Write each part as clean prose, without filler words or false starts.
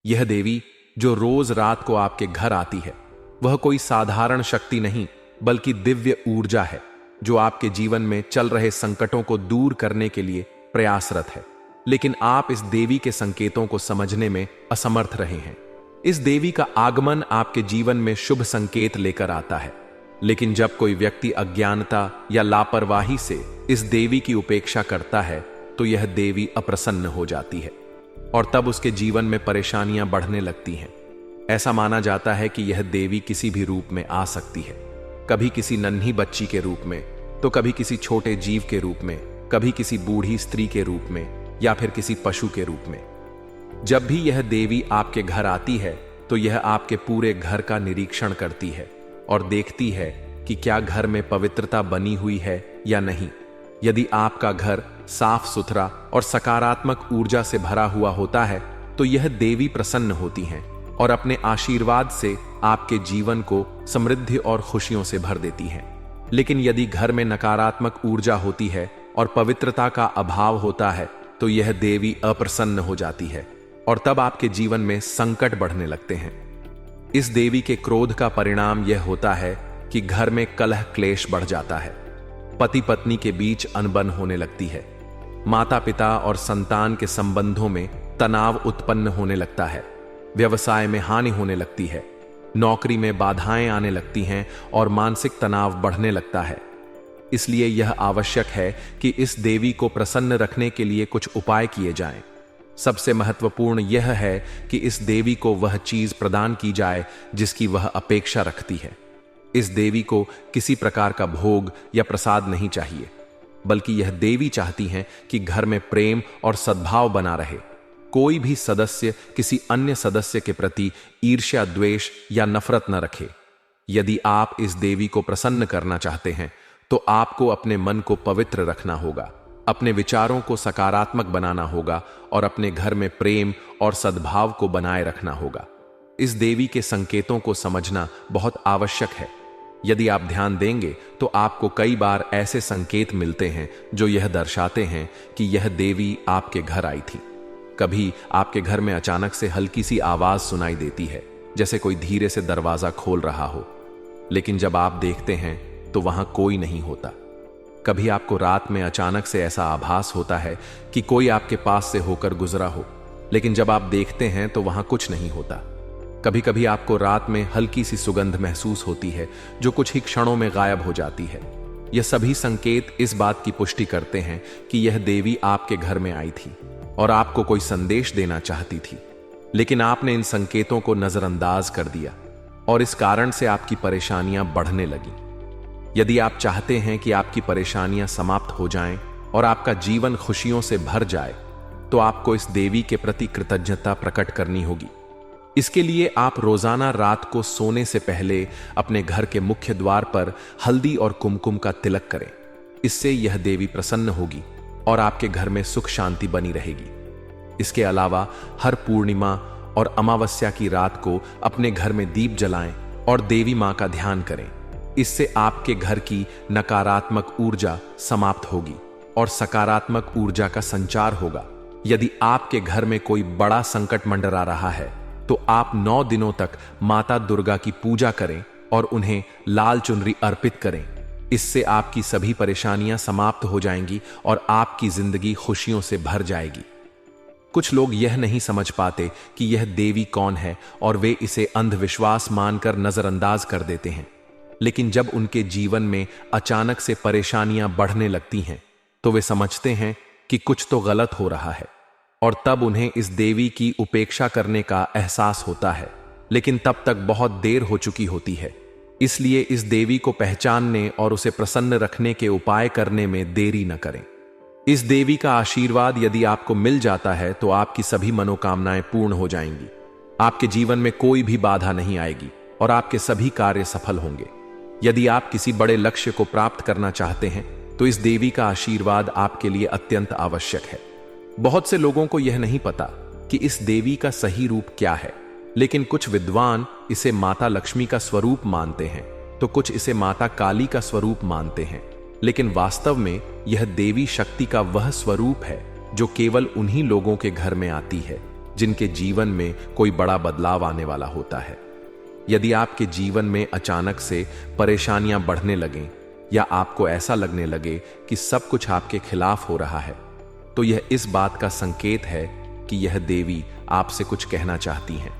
यह देवी जो रोज रात को आपके घर आती है, वह कोई साधारण शक्ति नहीं बल्कि दिव्य ऊर्जा है जो आपके जीवन में चल रहे संकटों को दूर करने के लिए प्रयासरत है। लेकिन आप इस देवी के संकेतों को समझने में असमर्थ रहे हैं। इस देवी का आगमन आपके जीवन में शुभ संकेत लेकर आता है, लेकिन जब कोई व्यक्ति अज्ञानता या लापरवाही से इस देवी की उपेक्षा करता है तो यह देवी अप्रसन्न हो जाती है और तब उसके जीवन में परेशानियां बढ़ने लगती हैं। ऐसा माना जाता है कि यह देवी किसी भी रूप में आ सकती है, कभी किसी नन्ही बच्ची के रूप में, तो कभी किसी छोटे जीव के रूप में, कभी किसी बूढ़ी स्त्री के रूप में, या फिर किसी पशु के रूप में। जब भी यह देवी आपके घर आती है तो यह आपके पूरे घर का निरीक्षण करती है और देखती है कि क्या घर में पवित्रता बनी हुई है या नहीं। यदि आपका घर साफ सुथरा और सकारात्मक ऊर्जा से भरा हुआ होता है तो यह देवी प्रसन्न होती हैं और अपने आशीर्वाद से आपके जीवन को समृद्धि और खुशियों से भर देती हैं। लेकिन यदि घर में नकारात्मक ऊर्जा होती है और पवित्रता का अभाव होता है तो यह देवी अप्रसन्न हो जाती है और तब आपके जीवन में संकट बढ़ने लगते हैं। इस देवी के क्रोध का परिणाम यह होता है कि घर में कलह क्लेश बढ़ जाता है, पति पत्नी के बीच अनबन होने लगती है, माता पिता और संतान के संबंधों में तनाव उत्पन्न होने लगता है, व्यवसाय में हानि होने लगती है, नौकरी में बाधाएं आने लगती हैं और मानसिक तनाव बढ़ने लगता है। इसलिए यह आवश्यक है कि इस देवी को प्रसन्न रखने के लिए कुछ उपाय किए जाएं। सबसे महत्वपूर्ण यह है कि इस देवी को वह चीज प्रदान की जाए जिसकी वह अपेक्षा रखती है। इस देवी को किसी प्रकार का भोग या प्रसाद नहीं चाहिए, बल्कि यह देवी चाहती हैं कि घर में प्रेम और सद्भाव बना रहे। कोई भी सदस्य किसी अन्य सदस्य के प्रति ईर्ष्या, द्वेष या नफरत न रखे। यदि आप इस देवी को प्रसन्न करना चाहते हैं तो आपको अपने मन को पवित्र रखना होगा, अपने विचारों को सकारात्मक बनाना होगा और अपने घर में प्रेम और सद्भाव को बनाए रखना होगा। इस देवी के संकेतों को समझना बहुत आवश्यक है। यदि आप ध्यान देंगे तो आपको कई बार ऐसे संकेत मिलते हैं जो यह दर्शाते हैं कि यह देवी आपके घर आई थी। कभी आपके घर में अचानक से हल्की सी आवाज सुनाई देती है, जैसे कोई धीरे से दरवाजा खोल रहा हो, लेकिन जब आप देखते हैं तो वहां कोई नहीं होता। कभी आपको रात में अचानक से ऐसा आभास होता है कि कोई आपके पास से होकर गुजरा हो, लेकिन जब आप देखते हैं तो वहां कुछ नहीं होता। कभी कभी आपको रात में हल्की सी सुगंध महसूस होती है जो कुछ ही क्षणों में गायब हो जाती है। यह सभी संकेत इस बात की पुष्टि करते हैं कि यह देवी आपके घर में आई थी और आपको कोई संदेश देना चाहती थी, लेकिन आपने इन संकेतों को नजरअंदाज कर दिया और इस कारण से आपकी परेशानियां बढ़ने लगी। यदि आप चाहते हैं कि आपकी परेशानियां समाप्त हो जाएं और आपका जीवन खुशियों से भर जाए, तो आपको इस देवी के प्रति कृतज्ञता प्रकट करनी होगी। इसके लिए आप रोजाना रात को सोने से पहले अपने घर के मुख्य द्वार पर हल्दी और कुमकुम का तिलक करें। इससे यह देवी प्रसन्न होगी और आपके घर में सुख शांति बनी रहेगी। इसके अलावा हर पूर्णिमा और अमावस्या की रात को अपने घर में दीप जलाएं और देवी मां का ध्यान करें। इससे आपके घर की नकारात्मक ऊर्जा समाप्त होगी और सकारात्मक ऊर्जा का संचार होगा। यदि आपके घर में कोई बड़ा संकट मंडरा रहा है तो आप 9 दिनों तक माता दुर्गा की पूजा करें और उन्हें लाल चुनरी अर्पित करें। इससे आपकी सभी परेशानियां समाप्त हो जाएंगी और आपकी जिंदगी खुशियों से भर जाएगी। कुछ लोग यह नहीं समझ पाते कि यह देवी कौन है और वे इसे अंधविश्वास मानकर नजरअंदाज कर देते हैं। लेकिन जब उनके जीवन में अचानक से परेशानियां बढ़ने लगती हैं तो वे समझते हैं कि कुछ तो गलत हो रहा है और तब उन्हें इस देवी की उपेक्षा करने का एहसास होता है, लेकिन तब तक बहुत देर हो चुकी होती है। इसलिए इस देवी को पहचानने और उसे प्रसन्न रखने के उपाय करने में देरी न करें। इस देवी का आशीर्वाद यदि आपको मिल जाता है तो आपकी सभी मनोकामनाएं पूर्ण हो जाएंगी। आपके जीवन में कोई भी बाधा नहीं आएगी और आपके सभी कार्य सफल होंगे। यदि आप किसी बड़े लक्ष्य को प्राप्त करना चाहते हैं तो इस देवी का आशीर्वाद आपके लिए अत्यंत आवश्यक है। बहुत से लोगों को यह नहीं पता कि इस देवी का सही रूप क्या है, लेकिन कुछ विद्वान इसे माता लक्ष्मी का स्वरूप मानते हैं तो कुछ इसे माता काली का स्वरूप मानते हैं। लेकिन वास्तव में यह देवी शक्ति का वह स्वरूप है जो केवल उन्हीं लोगों के घर में आती है जिनके जीवन में कोई बड़ा बदलाव आने वाला होता है। यदि आपके जीवन में अचानक से परेशानियां बढ़ने लगें या आपको ऐसा लगने लगे कि सब कुछ आपके खिलाफ हो रहा है, तो यह इस बात का संकेत है कि यह देवी आपसे कुछ कहना चाहती हैं।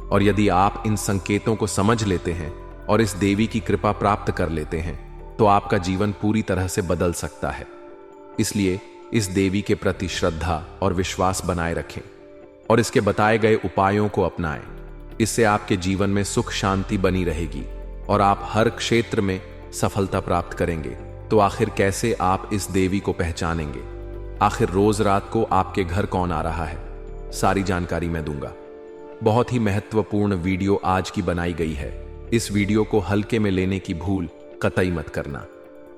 और यदि आप इन संकेतों को समझ लेते हैं और इस देवी की कृपा प्राप्त कर लेते हैं, तो आपका जीवन पूरी तरह से बदल सकता है। इसलिए इस देवी के प्रति श्रद्धा और विश्वास बनाए रखें और इसके बताए गए उपायों को अपनाएं। इससे आपके जीवन में सुख शांति बनी रहेगी और आप हर क्षेत्र में सफलता प्राप्त करेंगे। तो आखिर कैसे आप इस देवी को पहचानेंगे? आखिर रोज रात को आपके घर कौन आ रहा है? सारी जानकारी मैं दूंगा। बहुत ही महत्वपूर्ण वीडियो आज की बनाई गई है। इस वीडियो को हल्के में लेने की भूल कतई मत करना,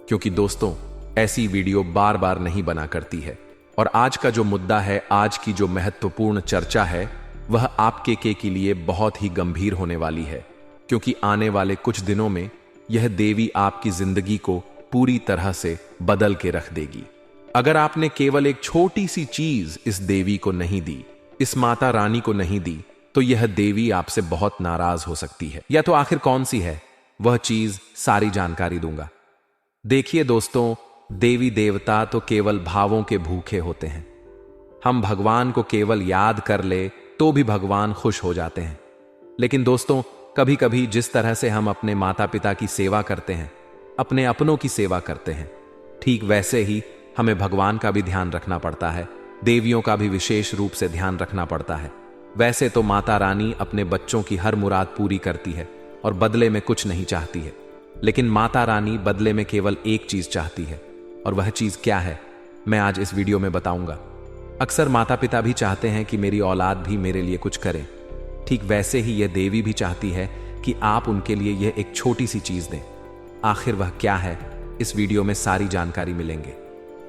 क्योंकि दोस्तों ऐसी वीडियो बार बार नहीं बना करती है। और आज का जो मुद्दा है, आज की जो महत्वपूर्ण चर्चा है, वह आपके के लिए बहुत ही गंभीर होने वाली है, क्योंकि आने वाले कुछ दिनों में यह देवी आपकी जिंदगी को पूरी तरह से बदल के रख देगी। अगर आपने केवल एक छोटी सी चीज इस देवी को नहीं दी, इस माता रानी को नहीं दी, तो यह देवी आपसे बहुत नाराज हो सकती है। या तो आखिर कौन सी है वह चीज, सारी जानकारी दूंगा। देखिए दोस्तों, देवी देवता तो केवल भावों के भूखे होते हैं। हम भगवान को केवल याद कर ले तो भी भगवान खुश हो जाते हैं। लेकिन दोस्तों, कभी कभी जिस तरह से हम अपने माता पिता की सेवा करते हैं, अपने अपनों की सेवा करते हैं, ठीक वैसे ही हमें भगवान का भी ध्यान रखना पड़ता है, देवियों का भी विशेष रूप से ध्यान रखना पड़ता है। वैसे तो माता रानी अपने बच्चों की हर मुराद पूरी करती है और बदले में कुछ नहीं चाहती है, लेकिन माता रानी बदले में केवल एक चीज चाहती है। और वह चीज क्या है, मैं आज इस वीडियो में बताऊंगा। अक्सर माता पिता भी चाहते हैं कि मेरी औलाद भी मेरे लिए कुछ करे। ठीक वैसे ही यह देवी भी चाहती है कि आप उनके लिए यह एक छोटी सी चीज दें। आखिर वह क्या है, इस वीडियो में सारी जानकारी मिलेंगे।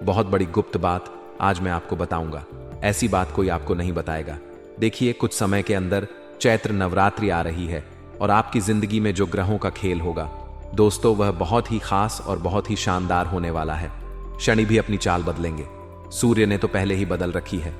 बहुत बड़ी गुप्त बात आज मैं आपको बताऊंगा। ऐसी बात कोई आपको नहीं बताएगा। देखिए, कुछ समय के अंदर चैत्र नवरात्रि आ रही है और आपकी जिंदगी में जो ग्रहों का खेल होगा दोस्तों, वह बहुत ही खास और बहुत ही शानदार होने वाला है। शनि भी अपनी चाल बदलेंगे, सूर्य ने तो पहले ही बदल रखी है।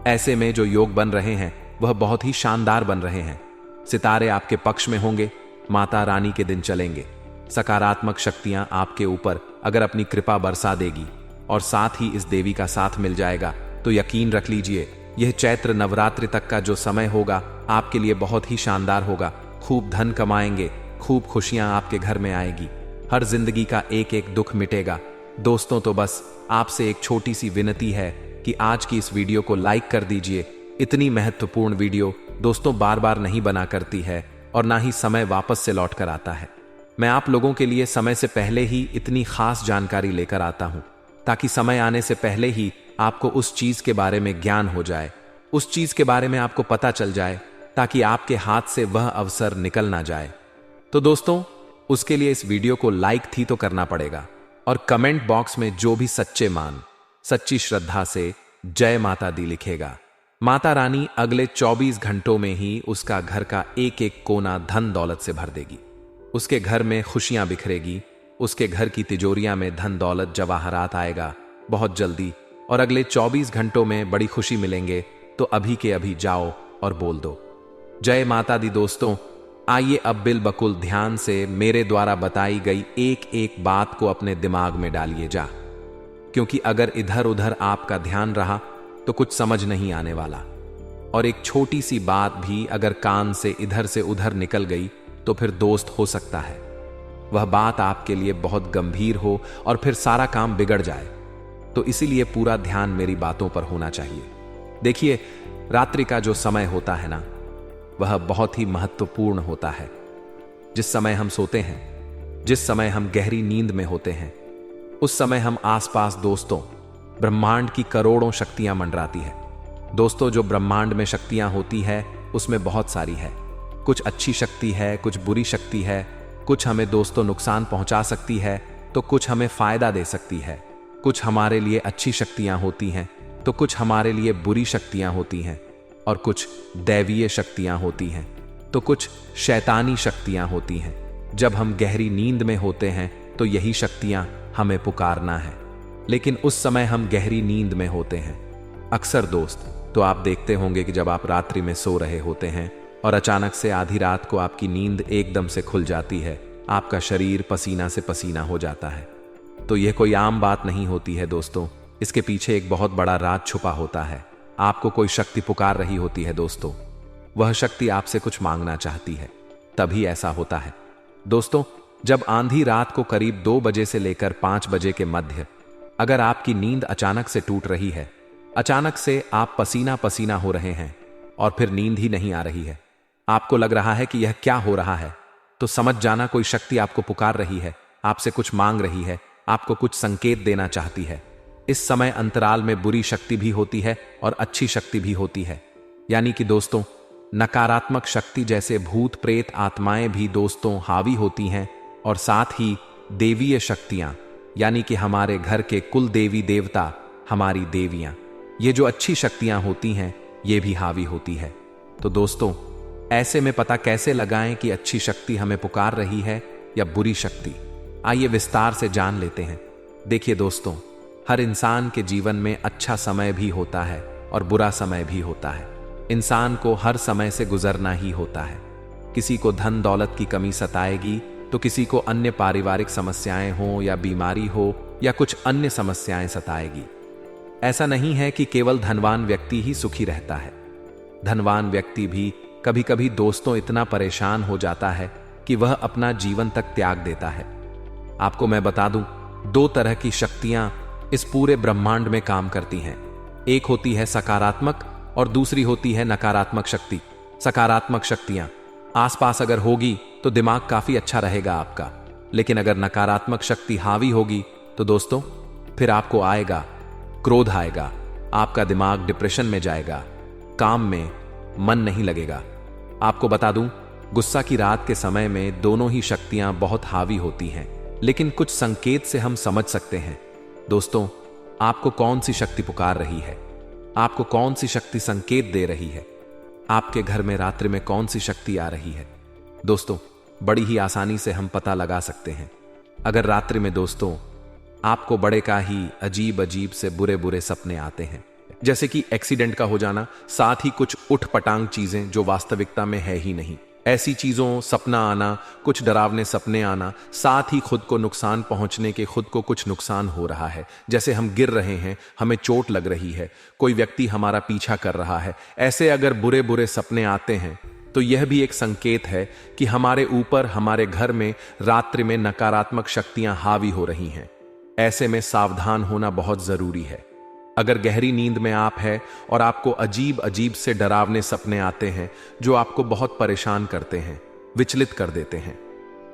ऐसे में जो योग बन रहे हैं वह बहुत ही शानदार बन रहे हैं। सितारे आपके पक्ष में होंगे, माता रानी के दिन चलेंगे। सकारात्मक शक्तियां आपके ऊपर अगर अपनी कृपा बरसा देगी और साथ ही इस देवी का साथ मिल जाएगा, तो यकीन रख लीजिए यह चैत्र नवरात्रि तक का जो समय होगा आपके लिए बहुत ही शानदार होगा। खूब धन कमाएंगे, खूब खुशियां आपके घर में आएगी, हर जिंदगी का एक एक दुख मिटेगा। दोस्तों, तो बस आपसे एक छोटी सी विनती है कि आज की इस वीडियो को लाइक कर दीजिए। इतनी महत्वपूर्ण वीडियो दोस्तों बार बार नहीं बना करती है और ना ही समय वापस से लौट कर आता है। मैं आप लोगों के लिए समय से पहले ही इतनी खास जानकारी लेकर आता हूं, ताकि समय आने से पहले ही आपको उस चीज के बारे में ज्ञान हो जाए, उस चीज के बारे में आपको पता चल जाए, ताकि आपके हाथ से वह अवसर निकल ना जाए। तो दोस्तों, उसके लिए इस वीडियो को लाइक थी तो करना पड़ेगा और कमेंट बॉक्स में जो भी सच्चे मान, सच्ची श्रद्धा से जय माता दी लिखेगा, माता रानी अगले 24 घंटों में ही उसका घर का एक एक कोना धन दौलत से भर देगी। उसके घर में खुशियां बिखरेगी, उसके घर की तिजोरियां में धन दौलत जवाहरात आएगा बहुत जल्दी, और अगले 24 घंटों में बड़ी खुशी मिलेंगे। तो अभी के अभी जाओ और बोल दो जय माता दी। दोस्तों, आइए अब बिल्कुल ध्यान से मेरे द्वारा बताई गई एक एक बात को अपने दिमाग में डालिए जा, क्योंकि अगर इधर उधर आपका ध्यान रहा तो कुछ समझ नहीं आने वाला। और एक छोटी सी बात भी अगर कान से इधर से उधर निकल गई तो फिर दोस्त हो सकता है वह बात आपके लिए बहुत गंभीर हो और फिर सारा काम बिगड़ जाए। तो इसीलिए पूरा ध्यान मेरी बातों पर होना चाहिए। देखिए, रात्रि का जो समय होता है ना, वह बहुत ही महत्वपूर्ण होता है। जिस समय हम सोते हैं, जिस समय हम गहरी नींद में होते हैं, उस समय हम आसपास दोस्तों ब्रह्मांड की करोड़ों शक्तियां मंडराती है। दोस्तों, जो ब्रह्मांड में शक्तियां होती है उसमें बहुत सारी है। कुछ अच्छी शक्ति है, कुछ बुरी शक्ति है, कुछ हमें दोस्तों नुकसान पहुंचा सकती है तो कुछ हमें फायदा दे सकती है। कुछ हमारे लिए अच्छी शक्तियां होती हैं तो कुछ हमारे लिए बुरी शक्तियां होती हैं, और कुछ दैवीय शक्तियां होती हैं तो कुछ शैतानी शक्तियां होती हैं। जब हम गहरी नींद में होते हैं तो यही शक्तियां हमें पुकारना है, लेकिन उस समय हम गहरी नींद में होते हैं। अक्सर दोस्त तो आप देखते होंगे कि जब आप रात्रि में सो रहे होते हैं और अचानक से आधी रात को आपकी नींद एकदम से खुल जाती है, आपका शरीर पसीना से पसीना हो जाता है। तो यह कोई आम बात नहीं होती है दोस्तों, इसके पीछे एक बहुत बड़ा राज छुपा होता है। आपको कोई शक्ति पुकार रही होती है दोस्तों, वह शक्ति आपसे कुछ मांगना चाहती है, तभी ऐसा होता है। दोस्तों, जब आंधी रात को करीब 2 बजे से लेकर 5 बजे के मध्य अगर आपकी नींद अचानक से टूट रही है, अचानक से आप पसीना पसीना हो रहे हैं और फिर नींद ही नहीं आ रही है, आपको लग रहा है कि यह क्या हो रहा है, तो समझ जाना कोई शक्ति आपको पुकार रही है, आपसे कुछ मांग रही है, आपको कुछ संकेत देना चाहती है। इस समय अंतराल में बुरी शक्ति भी होती है और अच्छी शक्ति भी होती है। यानी कि दोस्तों, नकारात्मक शक्ति जैसे भूत प्रेत आत्माएं भी दोस्तों हावी होती हैं, और साथ ही देवीय शक्तियां यानी कि हमारे घर के कुल देवी देवता, हमारी देवियां, ये जो अच्छी शक्तियां होती हैं, ये भी हावी होती है। तो दोस्तों, ऐसे में पता कैसे लगाएं कि अच्छी शक्ति हमें पुकार रही है या बुरी शक्ति? आइए विस्तार से जान लेते हैं। देखिए दोस्तों, हर इंसान के जीवन में अच्छा समय भी होता है और बुरा समय भी होता है। इंसान को हर समय से गुजरना ही होता है। किसी को धन दौलत की कमी सताएगी, तो किसी को अन्य पारिवारिक समस्याएं हो या बीमारी हो या कुछ अन्य समस्याएं सताएगी। ऐसा नहीं है कि केवल धनवान व्यक्ति ही सुखी रहता है। धनवान व्यक्ति भी कभी कभी दोस्तों इतना परेशान हो जाता है कि वह अपना जीवन तक त्याग देता है। आपको मैं बता दूं, 2 तरह की शक्तियां इस पूरे ब्रह्मांड में काम करती हैं। एक होती है सकारात्मक और दूसरी होती है नकारात्मक शक्ति। सकारात्मक शक्तियां आसपास अगर होगी तो दिमाग काफी अच्छा रहेगा आपका, लेकिन अगर नकारात्मक शक्ति हावी होगी तो दोस्तों फिर आपको आएगा क्रोध, आएगा, आपका दिमाग डिप्रेशन में जाएगा, काम में मन नहीं लगेगा। आपको बता दूं, गुस्सा की रात के समय में दोनों ही शक्तियां बहुत हावी होती हैं, लेकिन कुछ संकेत से हम समझ सकते हैं। दोस्तों, आपको कौन सी शक्ति पुकार रही है, आपको कौन सी शक्ति संकेत दे रही है, आपके घर में रात्रि में कौन सी शक्ति आ रही है? दोस्तों, बड़ी ही आसानी से हम पता लगा सकते हैं। अगर रात्रि में दोस्तों आपको बड़े का ही अजीब अजीब से बुरे बुरे सपने आते हैं, जैसे कि एक्सीडेंट का हो जाना, साथ ही कुछ उठपटांग चीजें जो वास्तविकता में है ही नहीं, ऐसी चीजों सपना आना, कुछ डरावने सपने आना, साथ ही खुद को नुकसान पहुंचने के, खुद को कुछ नुकसान हो रहा है, जैसे हम गिर रहे हैं, हमें चोट लग रही है, कोई व्यक्ति हमारा पीछा कर रहा है, ऐसे अगर बुरे बुरे सपने आते हैं तो यह भी एक संकेत है कि हमारे ऊपर, हमारे घर में रात्रि में नकारात्मक शक्तियां हावी हो रही हैं। ऐसे में सावधान होना बहुत जरूरी है। अगर गहरी नींद में आप हैं और आपको अजीब अजीब से डरावने सपने आते हैं जो आपको बहुत परेशान करते हैं, विचलित कर देते हैं,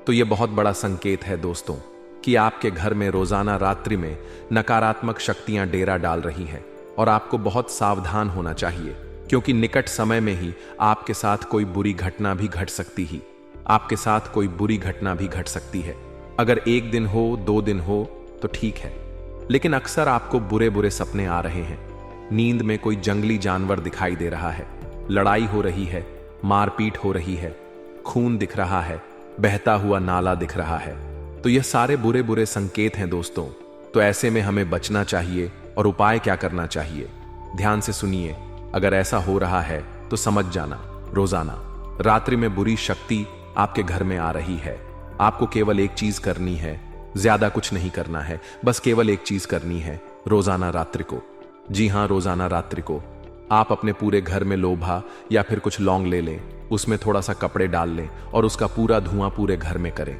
तो यह बहुत बड़ा संकेत है दोस्तों कि आपके घर में रोजाना रात्रि में नकारात्मक शक्तियां डेरा डाल रही हैं और आपको बहुत सावधान होना चाहिए, क्योंकि निकट समय में ही आपके साथ कोई बुरी घटना भी घट सकती ही, आपके साथ कोई बुरी घटना भी घट सकती है। अगर 1 दिन हो, 2 दिन हो तो ठीक है, लेकिन अक्सर आपको बुरे बुरे सपने आ रहे हैं। नींद में कोई जंगली जानवर दिखाई दे रहा है, लड़ाई हो रही है, मारपीट हो रही है, खून दिख रहा है, बहता हुआ नाला दिख रहा है, तो यह सारे बुरे बुरे संकेत हैं दोस्तों। तो ऐसे में हमें बचना चाहिए। और उपाय क्या करना चाहिए, ध्यान से सुनिए। अगर ऐसा हो रहा है तो समझ जाना, रोजाना रात्रि में बुरी शक्ति आपके घर में आ रही है। आपको केवल एक चीज करनी है, ज्यादा कुछ नहीं करना है, बस केवल एक चीज करनी है। रोजाना रात्रि को, जी हां, रोजाना रात्रि को आप अपने पूरे घर में लोभा या फिर कुछ लौंग ले लें, उसमें थोड़ा सा कपड़े डाल लें और उसका पूरा धुआं पूरे घर में करें।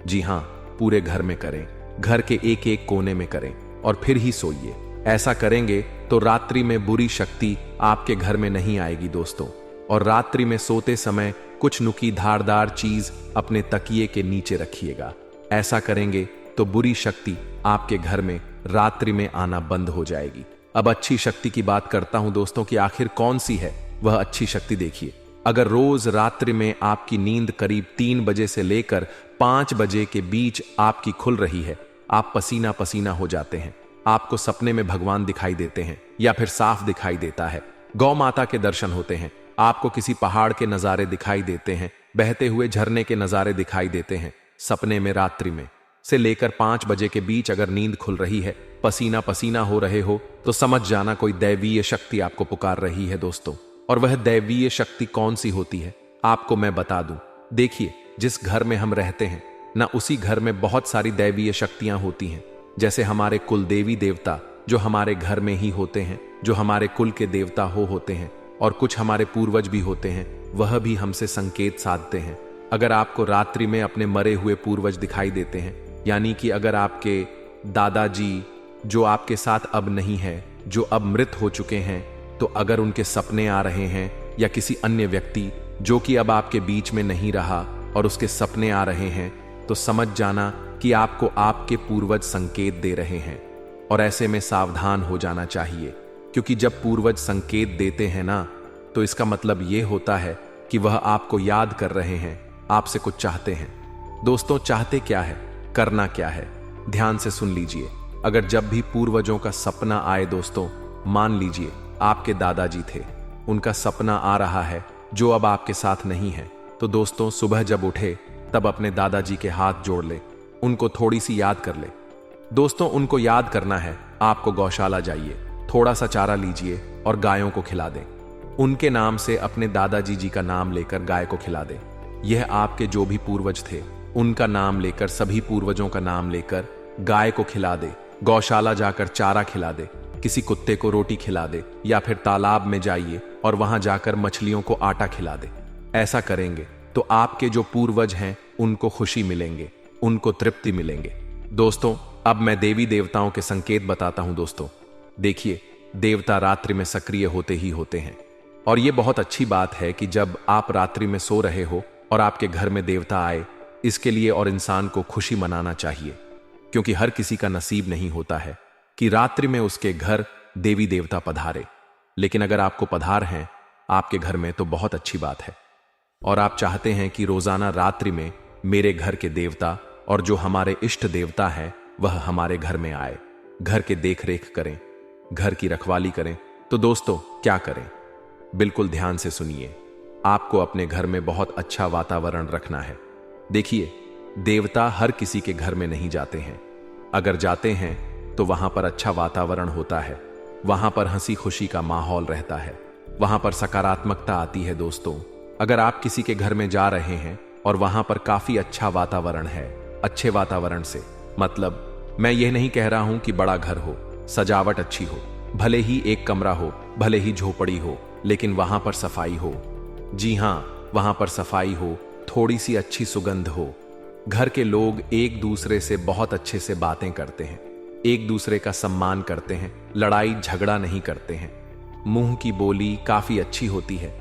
जी हां, पूरे घर में करें, घर के एक एक कोने में करें और फिर ही सोइए। ऐसा करेंगे तो रात्रि में बुरी शक्ति आपके घर में नहीं आएगी दोस्तों। और रात्रि में सोते समय कुछ नुकी धारदार चीज अपने तकिए के नीचे रखिएगा। ऐसा करेंगे तो बुरी शक्ति आपके घर में रात्रि में आना बंद हो जाएगी। अब अच्छी शक्ति की बात करता हूं दोस्तों कि आखिर कौन सी है वह अच्छी शक्ति। देखिए, अगर रोज रात्रि में आपकी नींद करीब 3 बजे से लेकर 5 बजे के बीच आपकी खुल रही है, आप पसीना पसीना हो जाते हैं, आपको सपने में भगवान दिखाई देते हैं या फिर साफ दिखाई देता है, गौ माता के दर्शन होते हैं, आपको किसी पहाड़ के नजारे दिखाई देते हैं, बहते हुए झरने के नजारे दिखाई देते हैं, सपने में रात्रि में से लेकर 5 बजे के बीच अगर नींद खुल रही है, पसीना पसीना हो रहे हो, तो समझ जाना कोई दैवीय शक्ति आपको पुकार रही है दोस्तों। और वह दैवीय शक्ति कौन सी होती है आपको मैं बता दूं। देखिए, जिस घर में हम रहते हैं ना, उसी घर में बहुत सारी दैवीय शक्तियां होती हैं। जैसे हमारे कुल देवी देवता जो हमारे घर में ही होते हैं, जो हमारे कुल के देवता होते हैं, और कुछ हमारे पूर्वज भी होते हैं, वह भी हमसे संकेत साधते हैं। अगर आपको रात्रि में अपने मरे हुए पूर्वज दिखाई देते हैं, यानी कि अगर आपके दादाजी जो आपके साथ अब नहीं है, जो अब मृत हो चुके हैं, तो अगर उनके सपने आ रहे हैं, या किसी अन्य व्यक्ति जो कि अब आपके बीच में नहीं रहा और उसके सपने आ रहे हैं, तो समझ जाना कि आपको आपके पूर्वज संकेत दे रहे हैं। और ऐसे में सावधान हो जाना चाहिए, क्योंकि जब पूर्वज संकेत देते हैं ना, तो इसका मतलब यह होता है कि वह आपको याद कर रहे हैं, आपसे कुछ चाहते हैं। दोस्तों, चाहते क्या है, करना क्या है, ध्यान से सुन लीजिए। अगर जब भी पूर्वजों का सपना आए दोस्तों, मान लीजिए आपके दादाजी थे, उनका सपना आ रहा है जो अब आपके साथ नहीं है, तो दोस्तों सुबह जब उठे तब अपने दादाजी के हाथ जोड़ ले, उनको थोड़ी सी याद कर ले। दोस्तों, उनको याद करना है, आपको गौशाला जाइए, थोड़ा सा चारा लीजिए और गायों को खिला दें। उनके नाम से अपने दादाजी जी का नाम लेकर गाय को खिला दें। यह आपके जो भी पूर्वज थे उनका नाम लेकर, सभी पूर्वजों का नाम लेकर गाय को खिला दे, गौशाला जाकर चारा खिला दे, किसी कुत्ते को रोटी खिला दे, या फिर तालाब में जाइए और वहां जाकर मछलियों को आटा खिला दे। ऐसा करेंगे तो आपके जो पूर्वज हैं उनको खुशी मिलेंगे, उनको तृप्ति मिलेंगे। दोस्तों, अब मैं देवी देवताओं के संकेत बताता हूं दोस्तों। देखिए, देवता रात्रि में सक्रिय होते ही होते हैं, और यह बहुत अच्छी बात है कि जब आप रात्रि में सो रहे हो और आपके घर में देवता आए, इसके लिए और इंसान को खुशी मनाना चाहिए, क्योंकि हर किसी का नसीब नहीं होता है कि रात्रि में उसके घर देवी देवता पधारे। लेकिन अगर आपको पधार हैं आपके घर में, तो बहुत अच्छी बात है। और आप चाहते हैं कि रोजाना रात्रि में मेरे घर के देवता और जो हमारे इष्ट देवता है वह हमारे घर में आए, घर के देख रेख करें, घर की रखवाली करें। तो दोस्तों, क्या करें, बिल्कुल ध्यान से सुनिए। आपको अपने घर में बहुत अच्छा वातावरण रखना है। देखिए, देवता हर किसी के घर में नहीं जाते हैं, अगर जाते हैं तो वहां पर अच्छा वातावरण होता है, वहां पर हंसी खुशी का माहौल रहता है, वहां पर सकारात्मकता आती है। दोस्तों, अगर आप किसी के घर में जा रहे हैं और वहां पर काफी अच्छा वातावरण है, अच्छे वातावरण से मतलब मैं यह नहीं कह रहा हूं कि बड़ा घर हो, सजावट अच्छी हो, भले ही एक कमरा हो, भले ही झोपड़ी हो, लेकिन वहां पर सफाई हो। जी हां, वहां पर सफाई हो, थोड़ी सी अच्छी सुगंध हो, घर के लोग एक दूसरे से बहुत अच्छे से बातें करते हैं, एक दूसरे का सम्मान करते हैं, लड़ाई झगड़ा नहीं करते हैं, मुंह की बोली काफी अच्छी होती है,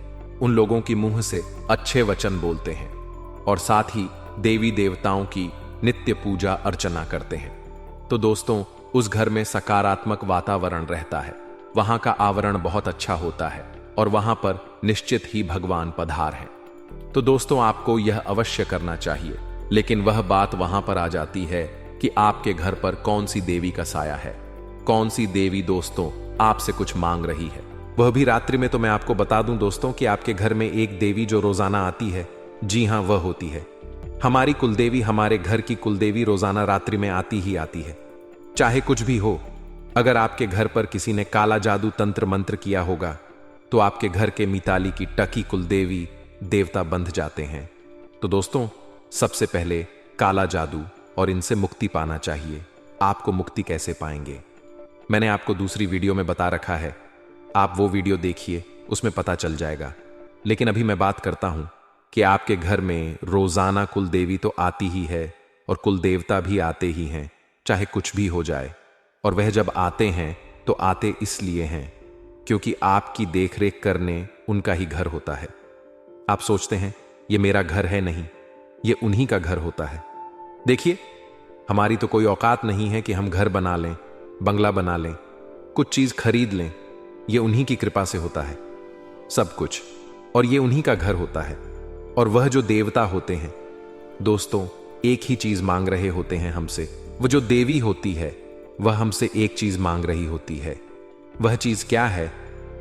उन लोगों की मुंह से अच्छे वचन बोलते हैं, और साथ ही देवी देवताओं की नित्य पूजा अर्चना करते हैं। तो दोस्तों, उस घर में सकारात्मक वातावरण रहता है, वहां का आवरण बहुत अच्छा होता है, और वहां पर निश्चित ही भगवान पधार हैं। तो दोस्तों, आपको यह अवश्य करना चाहिए। लेकिन वह बात वहां पर आ जाती है कि आपके घर पर कौन सी देवी का साया है, कौन सी देवी दोस्तों आपसे कुछ मांग रही है, वह भी रात्रि में। तो मैं आपको बता दूं दोस्तों कि आपके घर में एक देवी जो रोजाना आती है, जी हां, वह होती है हमारी कुलदेवी। हमारे घर की कुलदेवी रोजाना रात्रि में आती ही आती है, चाहे कुछ भी हो। अगर आपके घर पर किसी ने काला जादू तंत्र मंत्र किया होगा, तो आपके घर के मिताली की टकी कुलदेवी देवता बंध जाते हैं। तो दोस्तों, सबसे पहले काला जादू और इनसे मुक्ति पाना चाहिए। आपको मुक्ति कैसे पाएंगे, मैंने आपको दूसरी वीडियो में बता रखा है, आप वो वीडियो देखिए, उसमें पता चल जाएगा। लेकिन अभी मैं बात करता हूं कि आपके घर में रोजाना कुलदेवी तो आती ही है और कुलदेवता भी आते ही हैं, चाहे कुछ भी हो जाए। और वह जब आते हैं तो आते इसलिए हैं क्योंकि आपकी देखरेख करने उनका ही घर होता है। आप सोचते हैं ये मेरा घर है, नहीं, ये उन्हीं का घर होता है। देखिए, हमारी तो कोई औकात नहीं है कि हम घर बना लें, बंगला बना लें, कुछ चीज खरीद लें। ये उन्हीं की कृपा से होता है सब कुछ, और ये उन्हीं का घर होता है। और वह जो देवता होते हैं दोस्तों, एक ही चीज मांग रहे होते हैं हमसे। वह जो देवी होती है वह हमसे एक चीज मांग रही होती है। वह चीज क्या है,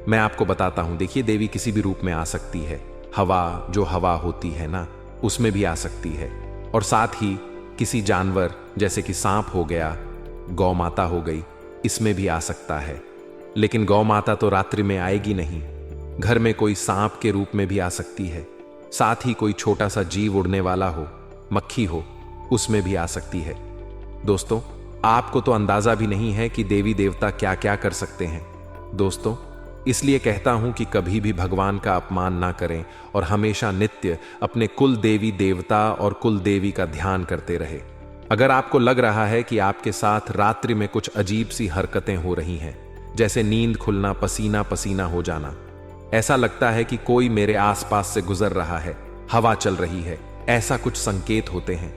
मैं आपको बताता हूं। देखिए, देवी किसी भी रूप में आ सकती है, हवा जो हवा होती है ना, उसमें भी आ सकती है, और साथ ही किसी जानवर जैसे कि सांप हो गया, गौ माता हो गई, इसमें भी आ सकता है। लेकिन गौ माता तो रात्रि में आएगी नहीं। घर में कोई सांप के रूप में भी आ सकती है। साथ ही कोई छोटा सा जीव उड़ने वाला हो, मक्खी हो, उसमें भी आ सकती है। दोस्तों, आपको तो अंदाजा भी नहीं है कि देवी देवता क्या क्या कर सकते हैं। दोस्तों, इसलिए कहता हूं कि कभी भी भगवान का अपमान ना करें और हमेशा नित्य अपने कुल देवी देवता और कुल देवी का ध्यान करते रहे। अगर आपको लग रहा है कि आपके साथ रात्रि में कुछ अजीब सी हरकतें हो रही हैं, जैसे नींद खुलना, पसीना पसीना हो जाना, ऐसा लगता है कि कोई मेरे आसपास से गुजर रहा है, हवा चल रही है, ऐसा कुछ संकेत होते हैं।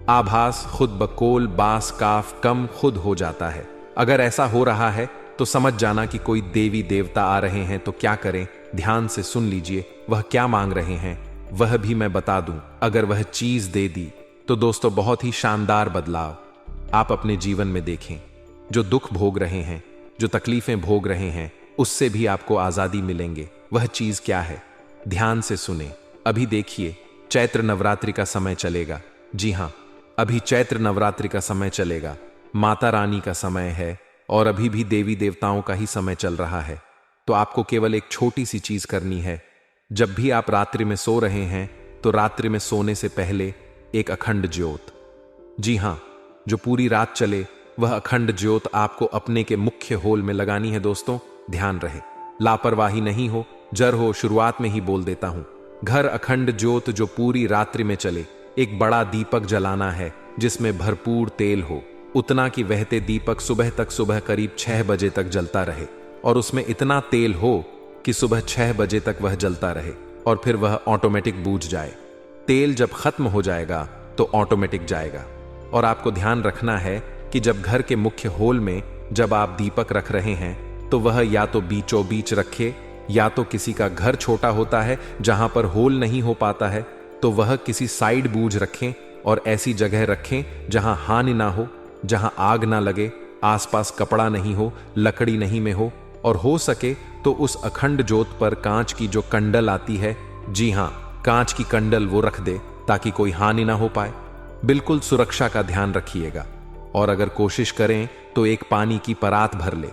आभास खुद बकोल बास काफ कम खुद हो जाता है। अगर ऐसा हो रहा है तो समझ जाना कि कोई देवी देवता आ रहे हैं। तो क्या करें? ध्यान से सुन लीजिए, वह क्या मांग रहे हैं वह भी मैं बता दूं। अगर वह चीज दे दी तो दोस्तों बहुत ही शानदार बदलाव आप अपने जीवन में देखें। जो दुख भोग रहे हैं, जो तकलीफें भोग रहे हैं, उससे भी आपको आजादी मिलेंगे। वह चीज क्या है? ध्यान से सुने। अभी देखिए, चैत्र नवरात्रि का समय चलेगा। जी हां, अभी चैत्र नवरात्रि का समय चलेगा। माता रानी का समय है और अभी भी देवी देवताओं का ही समय चल रहा है। तो आपको केवल एक छोटी सी चीज करनी है। जब भी आप रात्रि में सो रहे हैं तो रात्रि में सोने से पहले एक अखंड ज्योत, जी हां, जो पूरी रात चले, वह अखंड ज्योत आपको अपने के मुख्य होल में लगानी है। दोस्तों, ध्यान रहे, लापरवाही नहीं हो। जर हो, शुरुआत में ही बोल देता हूं। घर अखंड ज्योत जो पूरी रात्रि में चले। एक बड़ा दीपक जलाना है जिसमें भरपूर तेल हो, उतना कि वहते दीपक सुबह करीब 6 बजे तक जलता रहे और उसमें इतना तेल हो कि सुबह 6 बजे तक वह जलता रहे और फिर वह ऑटोमेटिक बूझ जाए। तेल जब खत्म हो जाएगा तो ऑटोमेटिक जाएगा। और आपको ध्यान रखना है कि जब घर के मुख्य होल में जब आप दीपक रख रहे हैं तो वह या तो बीचों बीच रखे, या तो किसी का घर छोटा होता है जहां पर होल नहीं हो पाता है तो वह किसी साइड बूझ रखें और ऐसी जगह रखें जहां हानि ना हो, जहां आग ना लगे, आसपास कपड़ा नहीं हो, लकड़ी नहीं में हो, और हो सके तो उस अखंड ज्योत पर कांच की जो कंडल आती है, जी हां, कांच की कंडल वो रख दे ताकि कोई हानि ना हो पाए। बिल्कुल सुरक्षा का ध्यान रखिएगा। और अगर कोशिश करें तो एक पानी की परात भर ले।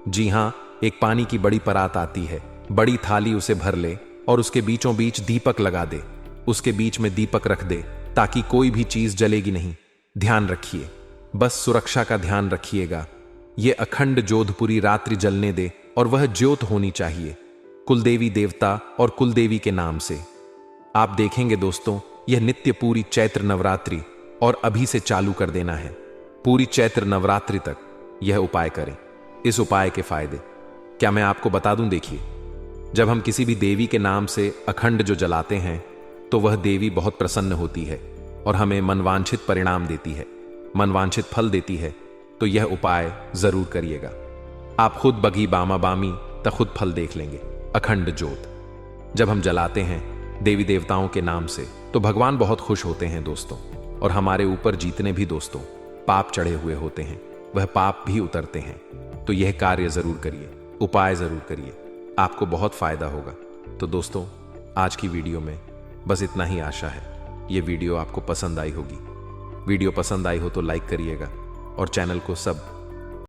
जी हां, एक पानी की बड़ी परात आती है, बड़ी थाली उसे भर ले और उसके बीचों बीच दीपक लगा दे। उसके बीच में दीपक रख दे ताकि कोई भी चीज जलेगी नहीं। ध्यान रखिए, बस सुरक्षा का ध्यान रखिएगा। यह अखंड ज्योत पूरी रात्रि जलने दे और वह ज्योत होनी चाहिए कुलदेवी देवता और कुलदेवी के नाम से। आप देखेंगे दोस्तों, यह नित्य पूरी चैत्र नवरात्रि और अभी से चालू कर देना है। पूरी चैत्र नवरात्रि तक यह उपाय करें। इस उपाय के फायदे क्या मैं आपको बता दूं? देखिए, जब हम किसी भी देवी के नाम से अखंड जो जलाते हैं तो वह देवी बहुत प्रसन्न होती है और हमें मनवांछित परिणाम देती है, मनवांछित फल देती है। तो यह उपाय जरूर करिएगा। आप खुद बगी बामा बामी तो खुद फल देख लेंगे। अखंड ज्योत जब हम जलाते हैं देवी देवताओं के नाम से तो भगवान बहुत खुश होते हैं दोस्तों। और हमारे ऊपर जितने भी दोस्तों पाप चढ़े हुए होते हैं वह पाप भी उतरते हैं। तो यह कार्य जरूर करिए, उपाय जरूर करिए, आपको बहुत फायदा होगा। तो दोस्तों, आज की वीडियो में बस इतना ही आशा है ये वीडियो आपको पसंद आई होगी। वीडियो पसंद आई हो तो लाइक करिएगा और चैनल को सब